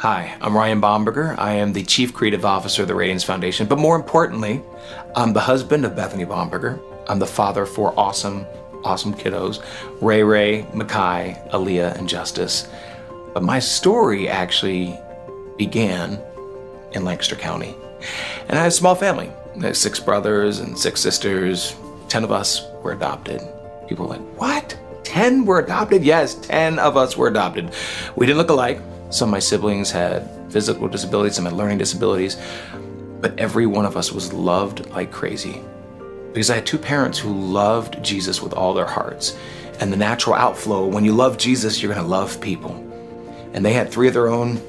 Hi, I'm Ryan Bomberger. I am the Chief Creative Officer of the Radiance Foundation, but more importantly, I'm the husband of Bethany Bomberger. I'm the father of 4 awesome kiddos, Ray Ray, Makai, Aaliyah, and Justice. But my story actually began in Lancaster County. And I had a small family. I had 6 brothers and 6 sisters. 10 of us were adopted. People were like, what? 10 were adopted? Yes, 10 of us were adopted. We didn't look alike. Some of my siblings had physical disabilities, some had learning disabilities, but every one of us was loved like crazy. Because I had 2 parents who loved Jesus with all their hearts. And the natural outflow, when you love Jesus, you're gonna love people. And they had 3 of their own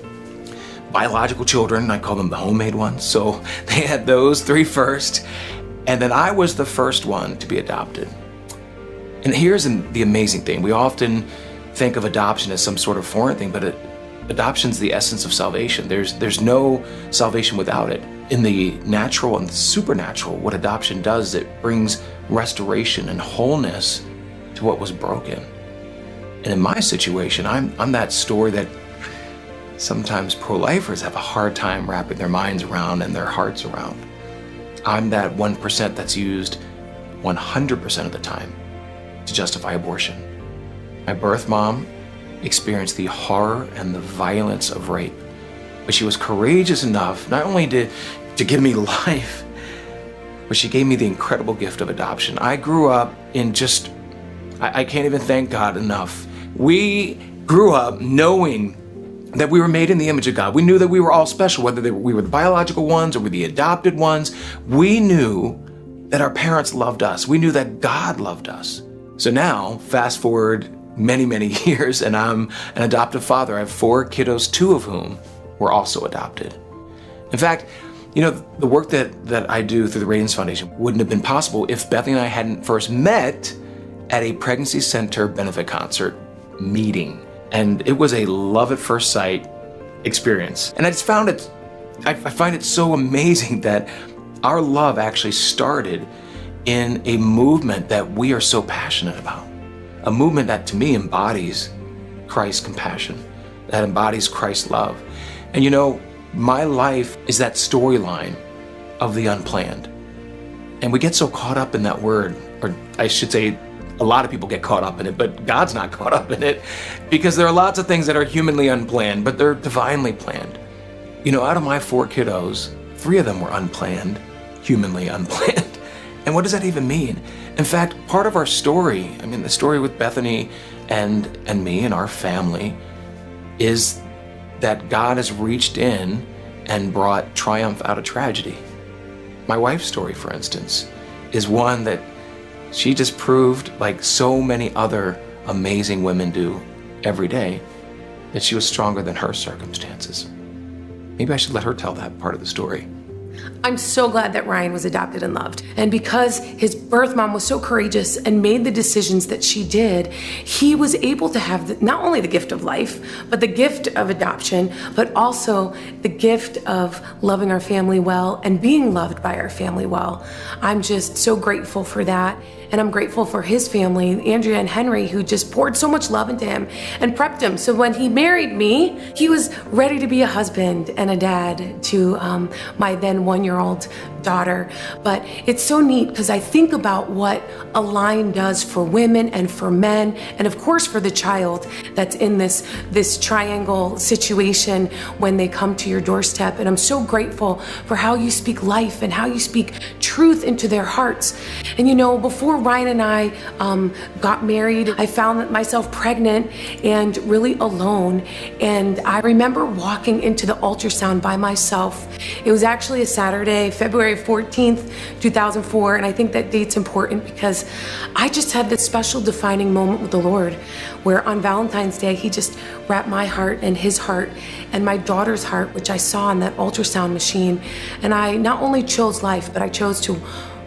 biological children. I call them the homemade ones. So they had those 3 first. And then I was the first one to be adopted. And here's the amazing thing. We often think of adoption as some sort of foreign thing, but adoption's the essence of salvation. There's no salvation without it. In the natural and the supernatural, what adoption does, it brings restoration and wholeness to what was broken. And in my situation, I'm that story that sometimes pro-lifers have a hard time wrapping their minds around and their hearts around. I'm that 1% that's used 100% of the time to justify abortion. My birth mom experienced the horror and the violence of rape, but she was courageous enough not only to give me life, but she gave me the incredible gift of adoption. I grew up in I can't even thank God enough. We grew up knowing that we were made in the image of God. We knew that we were all special, whether we were the biological ones or we were the adopted ones. We knew that our parents loved us. We knew that God loved us. So now, fast forward many, many years, and I'm an adoptive father. I have 4 kiddos, 2 of whom were also adopted. In fact, you know, the work that I do through the Radiance Foundation wouldn't have been possible if Bethany and I hadn't first met at a pregnancy center benefit concert meeting. And it was a love at first sight experience. And I just found I find it so amazing that our love actually started in a movement that we are so passionate about. A movement that to me embodies Christ's compassion, that embodies Christ's love. And you know, my life is that storyline of the unplanned. And we get so caught up in that word, or I should say, a lot of people get caught up in it, but God's not caught up in it, because there are lots of things that are humanly unplanned, but they're divinely planned. You know, out of my 4 kiddos, 3 of them were unplanned, humanly unplanned. And what does that even mean? In fact, part of our story, I mean, the story with Bethany and me and our family, is that God has reached in and brought triumph out of tragedy. My wife's story, for instance, is one that she just proved, like so many other amazing women do every day, that she was stronger than her circumstances. Maybe I should let her tell that part of the story. I'm so glad that Ryan was adopted and loved. And because his birth mom was so courageous and made the decisions that she did, he was able to have not only the gift of life, but the gift of adoption, but also the gift of loving our family well and being loved by our family well. I'm just so grateful for that. And I'm grateful for his family, Andrea and Henry, who just poured so much love into him and prepped him. So when he married me, he was ready to be a husband and a dad to my then 1-year-old daughter. But it's so neat because I think about what a line does for women and for men, and of course for the child that's in this triangle situation when they come to your doorstep. And I'm so grateful for how you speak life and how you speak truth into their hearts. And you know, before Ryan and I got married, I found myself pregnant and really alone. And I remember walking into the ultrasound by myself. It was actually a Saturday, February 14th, 2004. And I think that date's important because I just had this special defining moment with the Lord where on Valentine's Day, he just wrapped my heart and his heart and my daughter's heart, which I saw in that ultrasound machine. And I not only chose life, but I chose to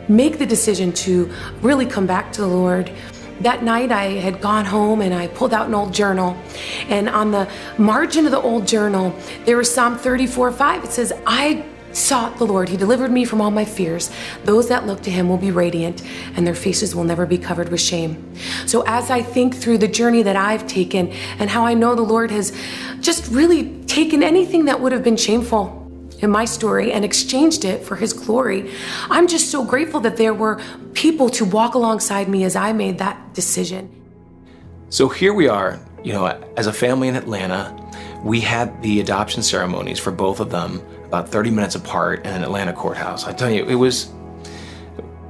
make the decision to really come back to the Lord. That night I had gone home and I pulled out an old journal, and on the margin of the old journal there was Psalm 34:5. It says, I sought the Lord. He delivered me from all my fears. Those that look to him will be radiant, and their faces will never be covered with shame. So as I think through the journey that I've taken and how I know the Lord has just really taken anything that would have been shameful in my story and exchanged it for his glory, I'm just so grateful that there were people to walk alongside me as I made that decision. So here we are, as a family in Atlanta. We had the adoption ceremonies for both of them about 30 minutes apart in an Atlanta courthouse. I tell you, it was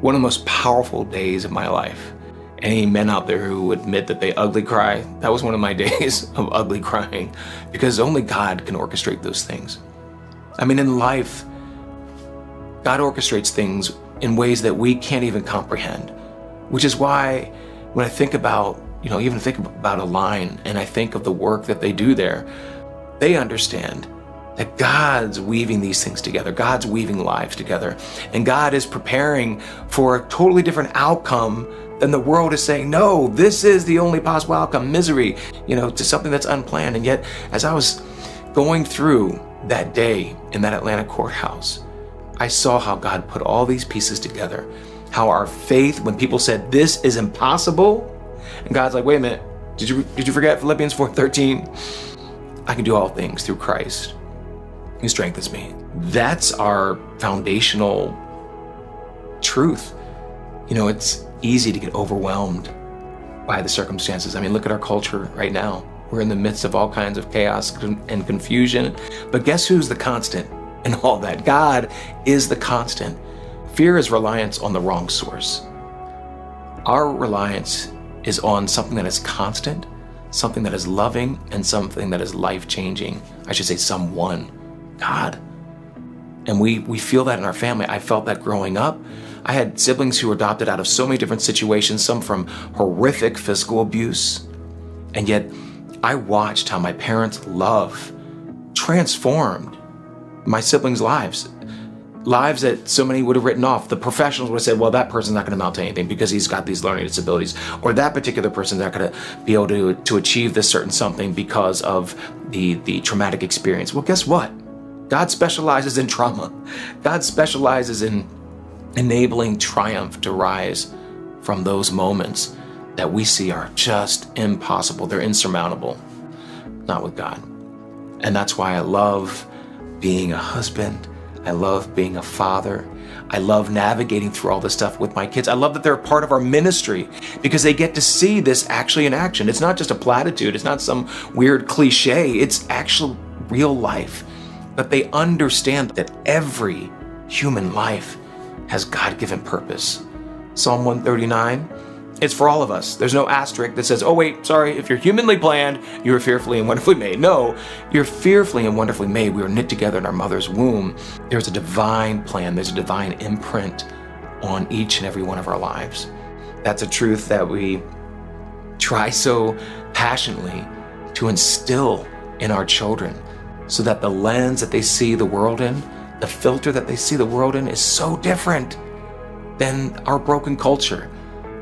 one of the most powerful days of my life. Any men out there who admit that they ugly cry, that was one of my days of ugly crying, because only God can orchestrate those things. I mean, in life, God orchestrates things in ways that we can't even comprehend, which is why when I think about, even think about Align and I think of the work that they do there, they understand that God's weaving these things together. God's weaving lives together. And God is preparing for a totally different outcome than the world is saying, no, this is the only possible outcome, misery, to something that's unplanned. And yet, as I was going through that day in that Atlanta courthouse, I saw how God put all these pieces together, how our faith, when people said, this is impossible, and God's like, wait a minute, did you forget Philippians 4:13? I can do all things through Christ who strengthens me. That's our foundational truth. It's easy to get overwhelmed by the circumstances. I mean, look at our culture right now. We're in the midst of all kinds of chaos and confusion. But guess who's the constant in all that? God is the constant. Fear is reliance on the wrong source. Our reliance is on something that is constant, something that is loving, and something that is life-changing. I should say someone, God. And we feel that in our family. I felt that growing up. I had siblings who were adopted out of so many different situations, some from horrific physical abuse. And yet I watched how my parents' love transformed my siblings' lives that so many would have written off. The professionals would have said, well, that person's not going to amount to anything because he's got these learning disabilities, or that particular person's not going to be able to achieve this certain something because of the traumatic experience. Well, guess what? God specializes in trauma. God specializes in enabling triumph to rise from those moments that we see are just impossible. They're insurmountable. Not with God. And that's why I love being a husband. I love being a father. I love navigating through all this stuff with my kids. I love that they're a part of our ministry because they get to see this actually in action. It's not just a platitude. It's not some weird cliche. It's actual real life. But they understand that every human life has God-given purpose. Psalm 139, it's for all of us. There's no asterisk that says, oh wait, sorry, if you're humanly planned, you are fearfully and wonderfully made. No, you're fearfully and wonderfully made. We were knit together in our mother's womb. There's a divine plan. There's a divine imprint on each and every one of our lives. That's a truth that we try so passionately to instill in our children so that the lens that they see the world in, the filter that they see the world in is so different than our broken culture.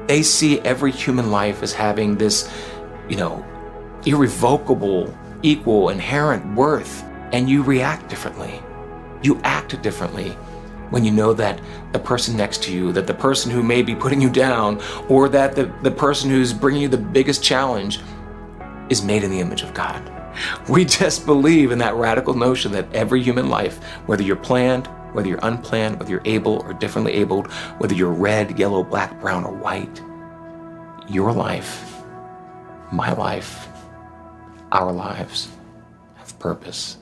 They see every human life as having this, irrevocable, equal, inherent worth, and you react differently. You act differently when you know that the person next to you, that the person who may be putting you down, or that the person who's bringing you the biggest challenge is made in the image of God. We just believe in that radical notion that every human life, whether you're planned, whether you're unplanned, whether you're able or differently abled, whether you're red, yellow, black, brown, or white, your life, my life, our lives have purpose.